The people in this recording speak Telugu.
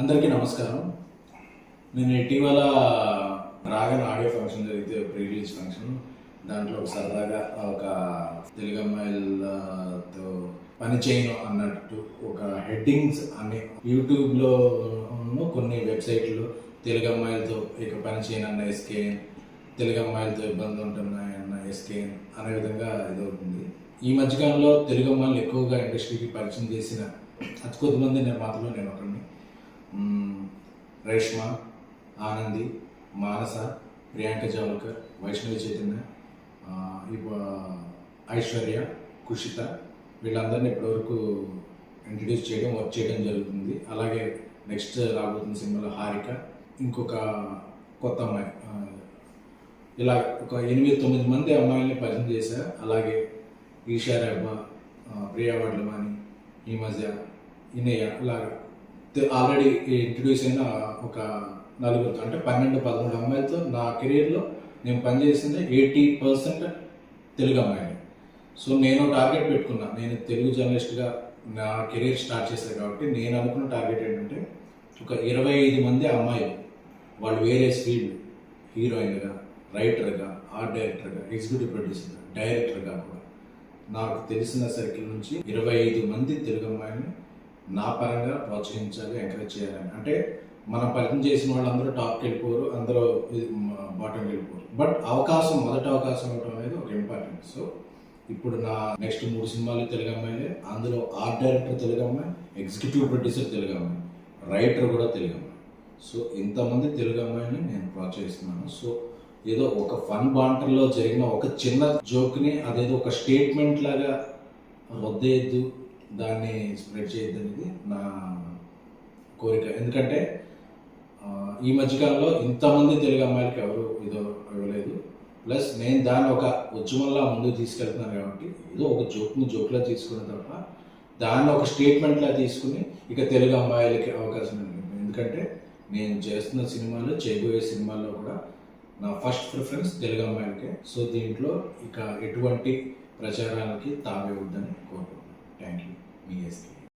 అందరికీ నమస్కారం. నేను ఇటీవల రాగన్ ఆడియో ఫంక్షన్ జరిగితే ప్రీ రిలీజ్ ఫంక్షన్, దాంట్లో ఒక సరదాగా ఒక తెలుగు అమ్మాయిలతో పని చేయను అన్నట్టు ఒక హెడ్డింగ్స్ అనే యూట్యూబ్లో కొన్ని వెబ్సైట్లో తెలుగు అమ్మాయిలతో ఇక పని చేయను అన్న ఎస్కేఎన్, తెలుగు అమ్మాయిలతో ఇబ్బంది ఉంటున్నాయి అన్న ఎస్కేఎన్ అనే విధంగా ఇదవుతుంది. ఈ మధ్యకాలంలో తెలుగు అమ్మాయిలు ఎక్కువగా ఇండస్ట్రీకి పరిచయం చేసిన అతి కొద్దిమంది నిర్మాతలు నేను ఒకరిని. రేష్మ, ఆనంది, మానస, ప్రియాంక జావల్కర్, వైష్ణవి చైతన్య, ఐశ్వర్య, కుషిత, వీళ్ళందరినీ ఇప్పటివరకు ఇంట్రడ్యూస్ చేయడం, వర్క్ చేయడం జరుగుతుంది. అలాగే నెక్స్ట్ రాబోతున్న సినిమాలో హారిక, ఇంకొక కొత్త అమ్మాయి, ఇలా ఒక 8-9 మంది అమ్మాయిల్ని పరిచయం చేశా. అలాగే ఈషా రెబ్బా, ప్రియా వడ్లమాని, ఈ మధ్య ఇనయ్య, ఇలాగా ఆల్రెడీ ఇంట్రడ్యూస్ అయిన ఒక 4 అంటే 12-13 అమ్మాయిలతో నా కెరీర్లో నేను పనిచేసింది 80% తెలుగు అమ్మాయిలు. సో నేను టార్గెట్ పెట్టుకున్నా, నేను తెలుగు జర్నలిస్ట్గా నా కెరీర్ స్టార్ట్ చేశాను కాబట్టి నేను అనుకున్న టార్గెట్ ఏంటంటే ఒక 25 మంది అమ్మాయిలు, వాళ్ళు వేరే ఫీల్డ్, హీరోయిన్గా, రైటర్గా, ఆర్ట్ డైరెక్టర్గా, ఎగ్జిక్యూటివ్ ప్రొడ్యూసర్గా, డైరెక్టర్గా కూడా నాకు తెలిసిన సర్కిల్ నుంచి 25 మంది తెలుగు అమ్మాయిని నా పరంగా ప్రోత్సహించాలి, ఎంకరేజ్ చేయాలని. అంటే మనం పరిచయం చేసిన వాళ్ళందరూ టాప్కి వెళ్ళిపోరు, అందరూ బాటంకి వెళ్ళిపోరు. బట్ మొదటి అవకాశం ఇవ్వడం అనేది ఒక ఇంపార్టెంట్. సో ఇప్పుడు నా నెక్స్ట్ 3 సినిమాలు తెలుగు అమ్మాయిలే. అందులో ఆర్ట్ డైరెక్టర్ తెలుగు అమ్మాయి, ఎగ్జిక్యూటివ్ ప్రొడ్యూసర్ తెలుగు అమ్మాయి, రైటర్ కూడా తెలుగు అమ్మాయి. సో ఇంతమంది తెలుగు అమ్మాయిని నేను ప్రోత్సహిస్తున్నాను. సో ఏదో ఒక ఫన్ బాంటర్లో జరిగిన ఒక చిన్న జోక్ని అదేదో ఒక స్టేట్మెంట్ లాగా వద్దేయద్దు, దాన్ని స్ప్రెడ్ చేయొద్దు అనేది నా కోరిక. ఎందుకంటే ఈ మధ్యకాలంలో ఇంతమంది తెలుగు అమ్మాయిలకి ఎవరు ఏదో ఇవ్వలేదు. ప్లస్ నేను దాన్ని ఒక ఉద్యమంలా ముందుకు తీసుకెళ్తున్నాను కాబట్టి ఏదో ఒక జోక్లా తీసుకున్న తప్ప దాన్ని ఒక స్టేట్మెంట్లా తీసుకుని ఇక తెలుగు అమ్మాయిలకి అవకాశం ఉంటుంది. ఎందుకంటే నేను చేస్తున్న సినిమాలు, చేయబోయే సినిమాల్లో కూడా నా ఫస్ట్ ప్రిఫరెన్స్ తెలుగు అమ్మాయిలకే. సో దీంట్లో ఇక ఎటువంటి ప్రచారాలకి తావే వద్దని కోరుకుంటున్నాను. Thank you. మీ ఎస్కే.